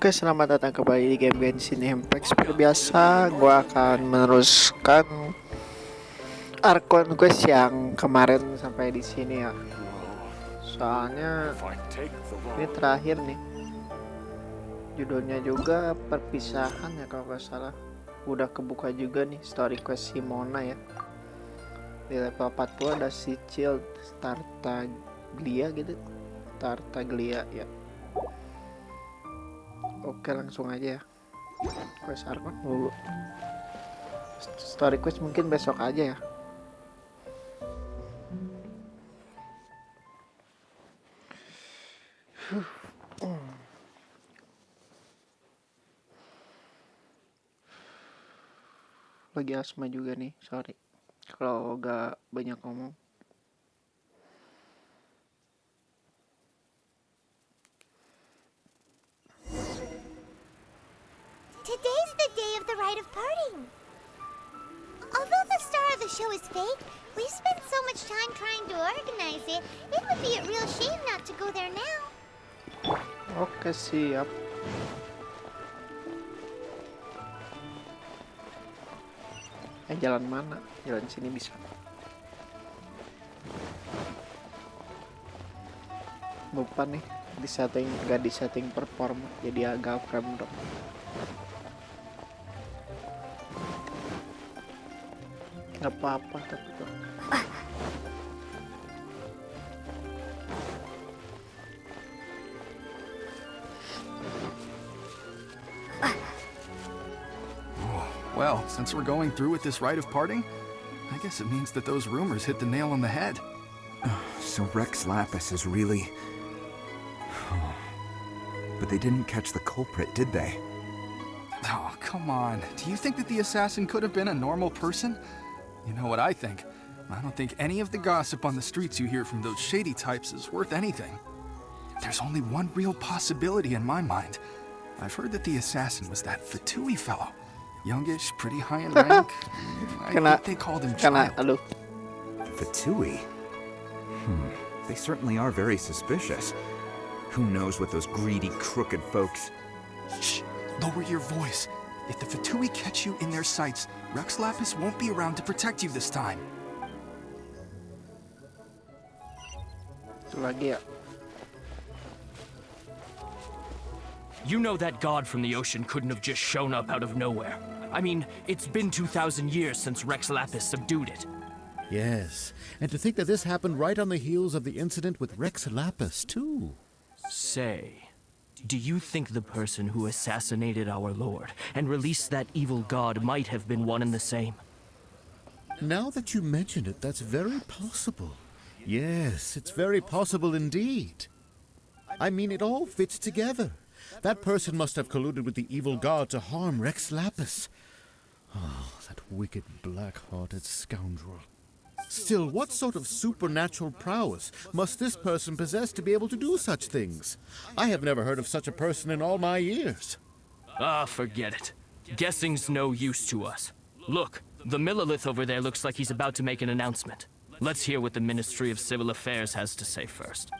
Oke, selamat datang kembali di game Genshin Impact. Seperti biasa, gue akan meneruskan Archon quest yang kemarin sampai di sini ya. Soalnya ini terakhir nih. Judulnya juga perpisahan ya kalau nggak salah. Udah kebuka juga nih story quest Simona ya. Di level 40 ada Sicil Tartaglia gitu. Tartaglia ya. Oke, langsung aja ya. Quest Archon dulu. Story quest mungkin besok aja ya. Lagi asma juga nih, sorry kalau gak banyak ngomong. Today's the day of the rite of parting. Although the star of the show is fake, we spent so much time trying to organize it, it would be a real shame not to go there now. Oke, siap. Jalan mana? Jalan sini bisa. Lupa nih, gak disetting performa, jadi agak frame drop. Gak apa-apa tapi tuh. Well, since we're going through with this rite of parting, I guess it means that those rumors hit the nail on the head. So Rex Lapis is really... But they didn't catch the culprit, did they? Oh, come on. Do you think that the assassin could have been a normal person? You know what I think? I don't think any of the gossip on the streets you hear from those shady types is worth anything. There's only one real possibility in my mind. I've heard that the assassin was that Fatui fellow. Youngish, pretty high in rank. I think they called him Child. Fatui? They certainly are very suspicious. Who knows what those greedy, crooked folks... Shh! Lower your voice. If the Fatui catch you in their sights, Rex Lapis won't be around to protect you this time. Itu lagi ya. You know that god from the ocean couldn't have just shown up out of nowhere. I mean, it's been 2,000 years since Rex Lapis subdued it. Yes, and to think that this happened right on the heels of the incident with Rex Lapis, too. Say, do you think the person who assassinated our lord and released that evil god might have been one and the same? Now that you mention it, that's very possible. Yes, it's very possible indeed. I mean, it all fits together. That person must have colluded with the evil god to harm Rex Lapis. Oh, that wicked, black-hearted scoundrel. Still, what sort of supernatural prowess must this person possess to be able to do such things? I have never heard of such a person in all my years. Ah, forget it. Guessing's no use to us. Look, the Millilith over there looks like he's about to make an announcement. Let's hear what the Ministry of Civil Affairs has to say first.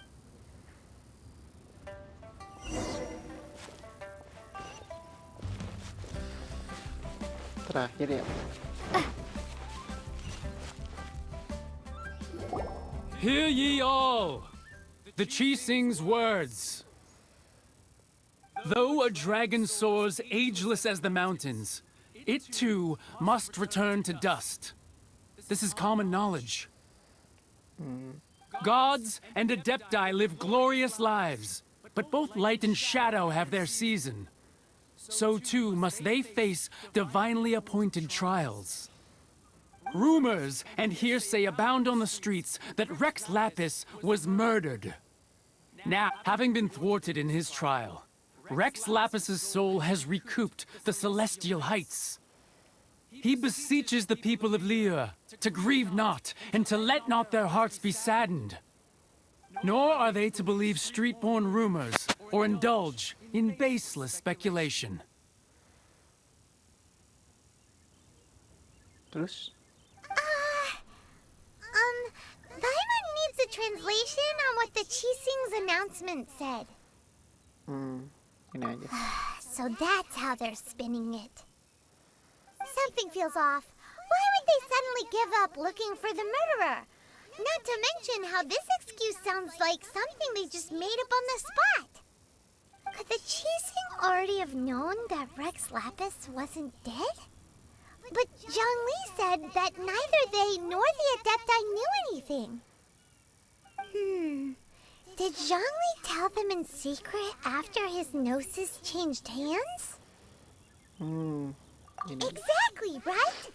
Terakhir ya. Hear ye all, the Chi sings words. Though a dragon soars ageless as the mountains, it too must return to dust. This is common knowledge. Gods and adepti live glorious lives, but both light and shadow have their season. So too must they face divinely appointed trials. Rumors and hearsay abound on the streets that Rex Lapis was murdered. Now, having been thwarted in his trial, Rex Lapis's soul has recouped the celestial heights. He beseeches the people of Liyue to grieve not and to let not their hearts be saddened. Nor are they to believe street-born rumors or indulge in baseless speculation. Terus? Paimon needs a translation on what the Chi Sing's announcement said. Ini aja. So that's how they're spinning it. Something feels off. Why would they suddenly give up looking for the murderer? Not to mention how this excuse sounds like something they just made up on the spot. Could the Qixing already have known that Rex Lapis wasn't dead? But Zhongli said that neither they nor the Adepti knew anything. Did Zhongli tell them in secret after his gnosis changed hands? Exactly, right?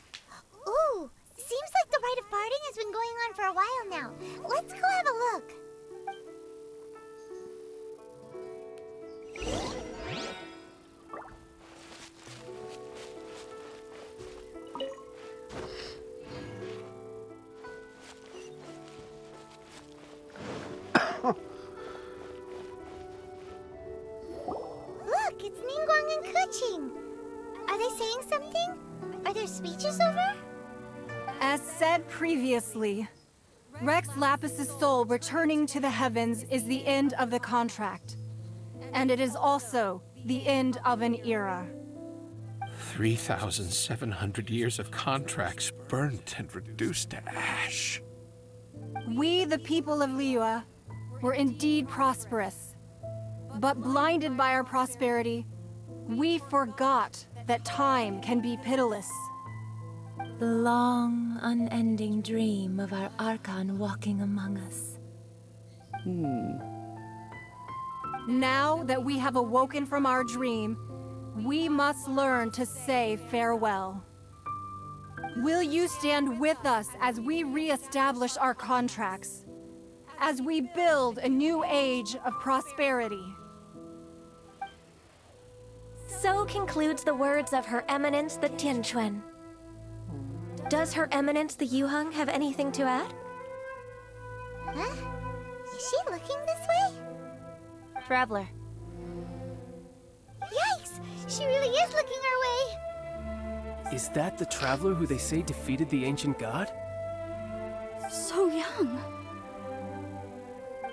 Ooh, seems like the rite of parting has been going on for a while now. Let's go have a look. Look, it's Ningguang and Keqing. Are they saying something? Are their speeches over? As said previously, Rex Lapis's soul returning to the heavens is the end of the contract. And it is also the end of an era. 3,700 years of contracts burnt and reduced to ash. We, the people of Liyue, were indeed prosperous. But blinded by our prosperity, we forgot that time can be pitiless. The long, unending dream of our Archon walking among us. Now that we have awoken from our dream, we must learn to say farewell. Will you stand with us as we re-establish our contracts? As we build a new age of prosperity? So concludes the words of Her Eminence the Tianquan. Does Her Eminence the Yuheng have anything to add? Huh? Is she looking this way? Traveler. Yikes! She really is looking our way! Is that the traveler who they say defeated the ancient god? So young.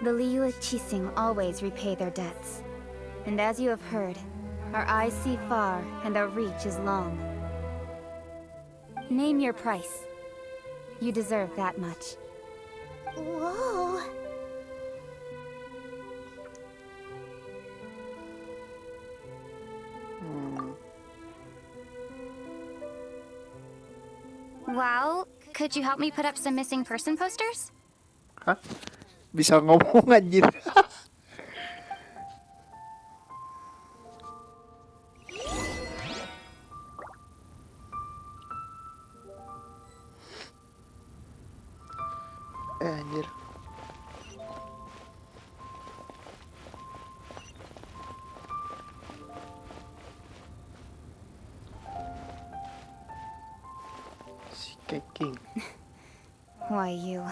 The Liyue Qixing always repay their debts. And as you have heard, our eyes see far and our reach is long. Name your price. You deserve that much. Whoa! Well, could you help me put up some missing person posters? Hah? Bisa ngomong anjir. Anjir. Si Keqing. Why, you...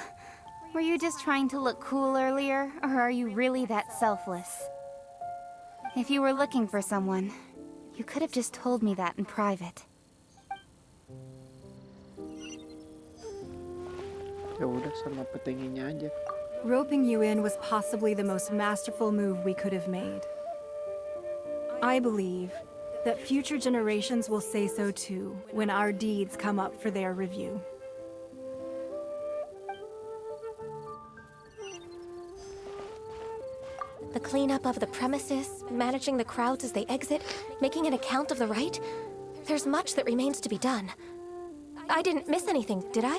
Were you just trying to look cool earlier, or are you really that selfless? If you were looking for someone, you could have just told me that in private. Ya udah sama petinginya aja. Roping you in was possibly the most masterful move we could have made. I believe that future generations will say so too when our deeds come up for their review. The cleanup of the premises, managing the crowds as they exit, making an account of the rite. There's much that remains to be done. I didn't miss anything, did I?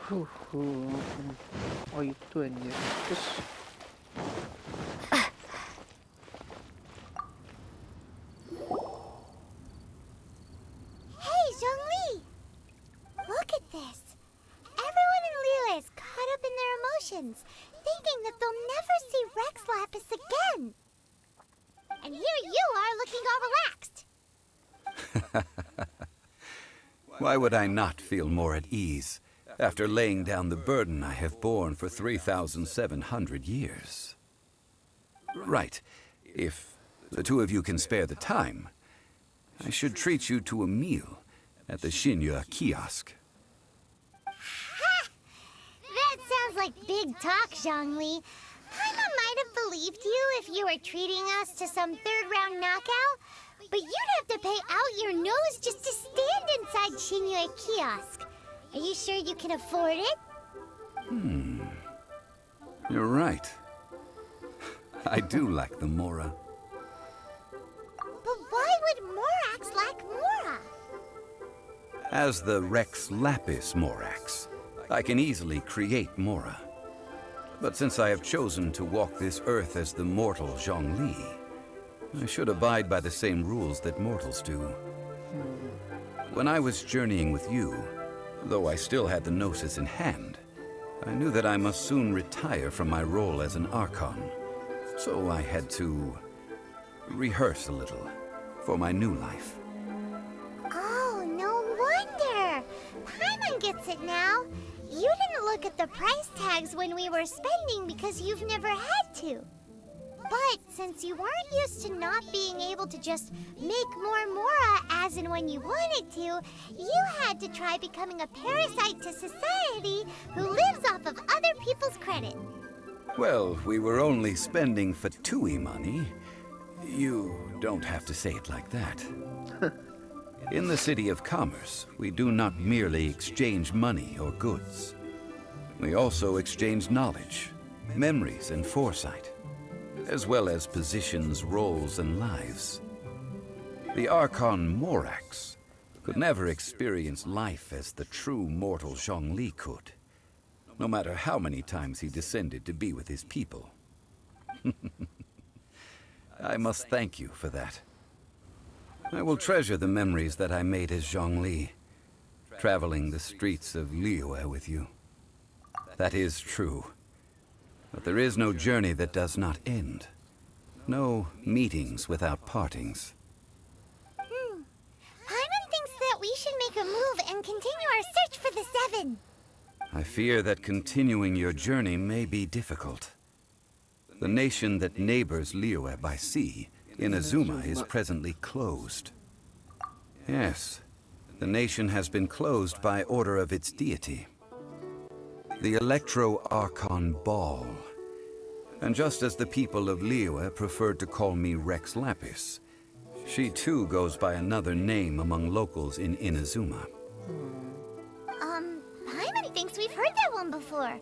Oh itu anjir. Terus Hey, Zhongli! Look at this. Everyone in Liyue is caught up in their emotions, thinking that they'll never see Rex Lapis again. And here you are looking all relaxed. Why would I not feel more at ease after laying down the burden I have borne for 3,700 years? Right. If the two of you can spare the time, I should treat you to a meal at the Xinyue kiosk. Ha! That sounds like big talk, Zhongli. Paimon might have believed you if you were treating us to some third-round knockout, but you'd have to pay out your nose just to stand inside Qinyue kiosk. Are you sure you can afford it? You're right. I do lack the Mora. But why would Morax lack Mora? As the Rex Lapis Morax, I can easily create Mora. But since I have chosen to walk this earth as the mortal Zhongli, I should abide by the same rules that mortals do. When I was journeying with you, though I still had the Gnosis in hand, I knew that I must soon retire from my role as an Archon. So I had to rehearse a little for my new life. Oh, no wonder. Paimon gets it now. You didn't look at the price tags when we were spending because you've never had to. But since you weren't used to not being able to just make more Mora as and when you wanted to, you had to try becoming a parasite to society who lives off of other people's credit. Well, we were only spending Fatui money. You don't have to say it like that. In the City of Commerce, we do not merely exchange money or goods. We also exchange knowledge, memories, and foresight, as well as positions, roles, and lives. The Archon Morax could never experience life as the true mortal Zhongli could, no matter how many times he descended to be with his people. I must thank you for that. I will treasure the memories that I made as Zhongli, traveling the streets of Liyue with you. That is true. But there is no journey that does not end. No meetings without partings. Paimon thinks that we should make a move and continue our search for the Seven. I fear that continuing your journey may be difficult. The nation that neighbors Liyue by sea, Inazuma, is presently closed. Yes, the nation has been closed by order of its deity, the Electro-Archon Ball. And just as the people of Liyue preferred to call me Rex Lapis, she too goes by another name among locals in Inazuma. Paimon thinks we've heard that one before.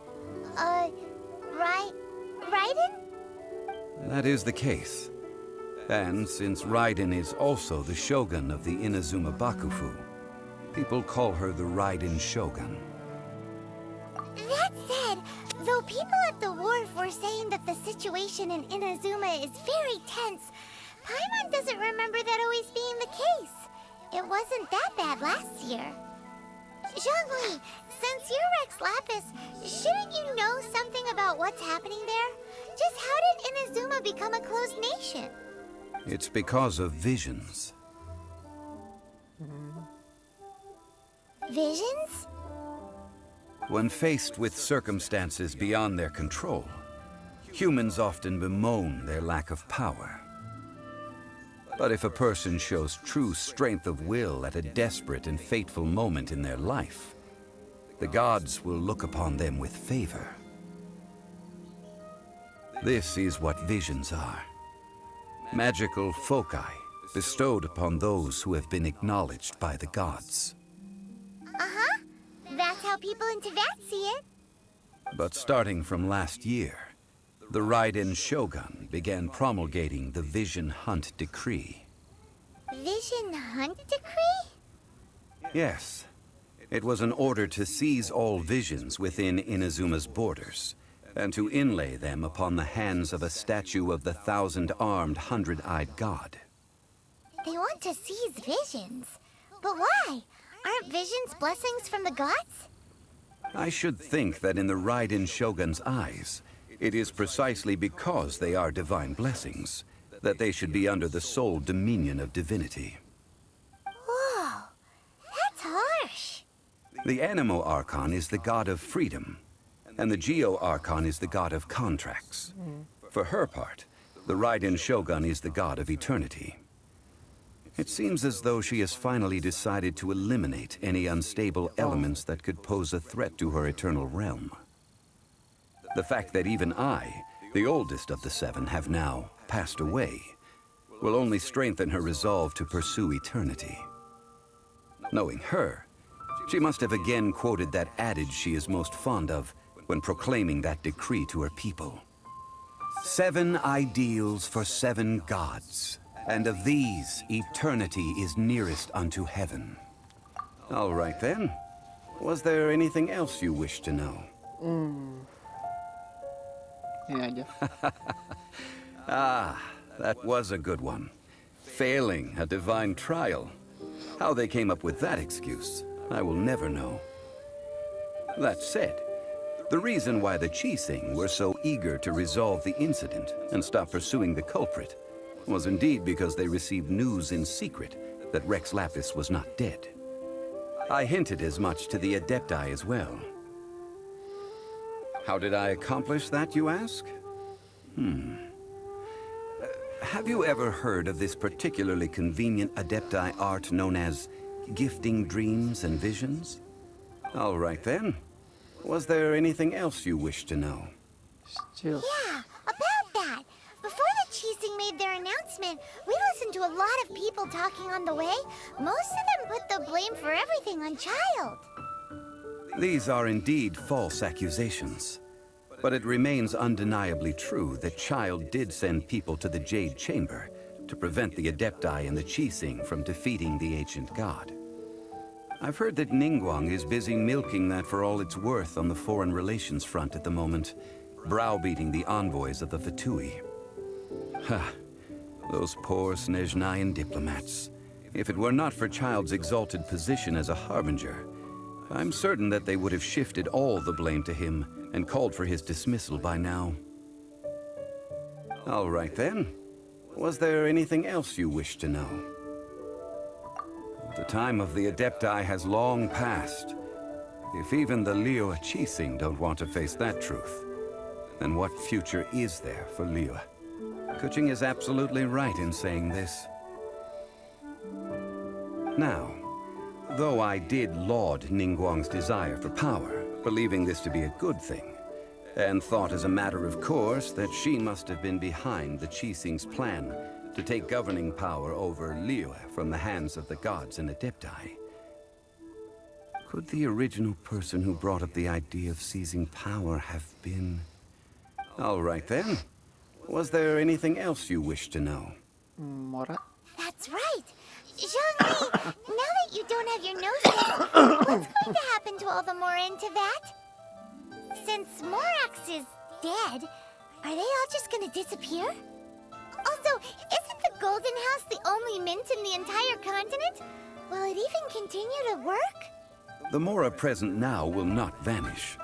Raiden? That is the case. And since Raiden is also the shogun of the Inazuma Bakufu, people call her the Raiden Shogun. That said, though people at the wharf were saying that the situation in Inazuma is very tense, Paimon doesn't remember that always being the case. It wasn't that bad last year. Zhongli, since you're Rex Lapis, shouldn't you know something about what's happening there? Just how did Inazuma become a closed nation? It's because of visions. Visions? When faced with circumstances beyond their control, humans often bemoan their lack of power. But if a person shows true strength of will at a desperate and fateful moment in their life, the gods will look upon them with favor. This is what visions are. Magical foci bestowed upon those who have been acknowledged by the gods. Uh-huh. That's how people in Tibet see it. But starting from last year, the Raiden Shogun began promulgating the Vision Hunt Decree. Vision Hunt Decree? Yes. It was an order to seize all visions within Inazuma's borders, and to inlay them upon the hands of a statue of the 1,000-armed, 100-eyed god. They want to seize visions. But why? Aren't visions blessings from the gods? I should think that in the Raiden Shogun's eyes, it is precisely because they are divine blessings that they should be under the sole dominion of divinity. Whoa, that's harsh. The Animo Archon is the god of freedom, and the Geo Archon is the god of contracts. For her part, the Raiden Shogun is the god of eternity. It seems as though she has finally decided to eliminate any unstable elements that could pose a threat to her eternal realm. The fact that even I, the oldest of the 7, have now passed away, will only strengthen her resolve to pursue eternity. Knowing her, she must have again quoted that adage she is most fond of when proclaiming that decree to her people. 7 ideals for 7 gods, and of these, eternity is nearest unto heaven. All right then. Was there anything else you wish to know? Ini aja. Ah, that was a good one. Failing a divine trial. How they came up with that excuse, I will never know. That said, the reason why the Qixing were so eager to resolve the incident and stop pursuing the culprit was indeed because they received news in secret that Rex Lapis was not dead. I hinted as much to the Adepti as well. How did I accomplish that, you ask? Have you ever heard of this particularly convenient Adepti art known as gifting dreams and visions? All right then. Was there anything else you wish to know? Still. Yeah, about that. Before the Qixing made their announcement, we listened to a lot of people talking on the way. Most of them put the blame for everything on Child. These are indeed false accusations. But it remains undeniably true that Child did send people to the Jade Chamber to prevent the Adepti and the Qixing from defeating the ancient god. I've heard that Ningguang is busy milking that for all it's worth on the foreign relations front at the moment, browbeating the envoys of the Fatui. Ha! Those poor Snezhnayan diplomats. If it were not for Child's exalted position as a harbinger, I'm certain that they would have shifted all the blame to him and called for his dismissal by now. All right then. Was there anything else you wish to know? The time of the Adepti has long passed. If even the Liyue Qixing don't want to face that truth, then what future is there for Liyue? Kuching is absolutely right in saying this. Now, though I did laud Ningguang's desire for power, believing this to be a good thing, and thought as a matter of course that she must have been behind the Qixing's plan to take governing power over Liyue from the hands of the gods and Adepti. Could the original person who brought up the idea of seizing power have been... All right then. Was there anything else you wish to know? Mora. That's right. Zhongli, now that you don't have your nose, what's going to happen to all the Mora in Tibet? Since Morax is dead, are they all just going to disappear? Also, isn't the Golden House the only mint in the entire continent? Will it even continue to work? The Mora present now will not vanish.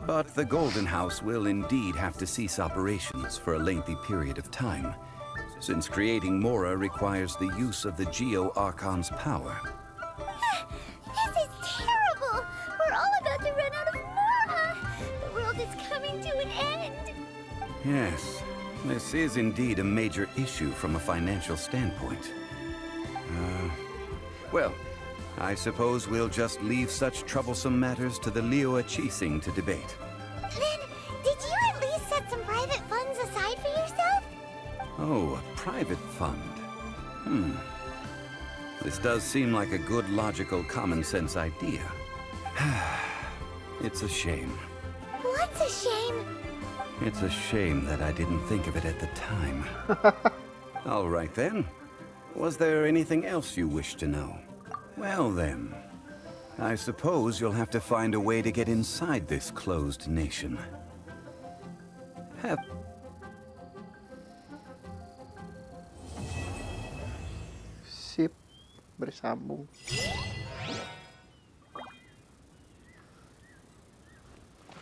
But the Golden House will indeed have to cease operations for a lengthy period of time, since creating Mora requires the use of the Geo-Archon's power. This is terrible! We're all about to run out of Mora! The world is coming to an end! Yes, this is indeed a major issue from a financial standpoint. Well, I suppose we'll just leave such troublesome matters to the Liyue Qixing to debate. Then, did you at least set some private funds aside for yourself? Oh, a private fund. This does seem like a good, logical, common-sense idea. It's a shame. What's a shame? It's a shame that I didn't think of it at the time. All right then. Was there anything else you wish to know? Well then, I suppose you'll have to find a way to get inside this closed nation. Sip. Bersambung.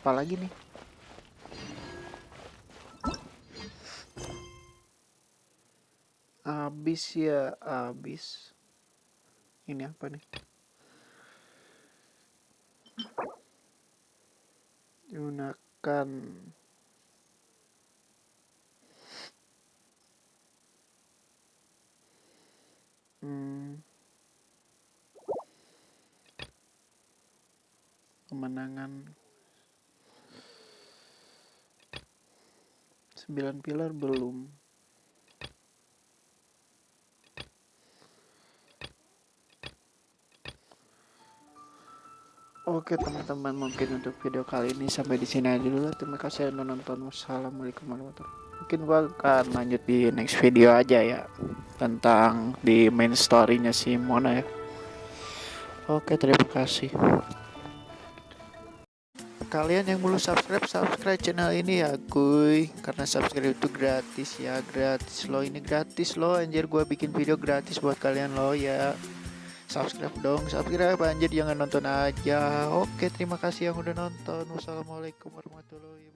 Apa lagi nih? Abis ya, abis. Ini apa nih? Gunakan kemenangan 9 pilar belum. Oke teman-teman, mungkin untuk video kali ini sampai di sini aja dulu. Terima kasih yang udah nonton. Wassalamualaikum warahmatullahi wabarakatuh. Mungkin gua akan lanjut di next video aja ya, tentang di main story-nya si Mona ya. Oke, terima kasih. Kalian yang belum subscribe channel ini ya kuy, karena subscribe itu gratis ya, gratis loh, ini gratis loh anjir, gua bikin video gratis buat kalian loh ya. Subscribe dong, subscribe anjir, jangan nonton aja. Oke, terima kasih yang udah nonton. Wassalamualaikum warahmatullahi wabarakatuh.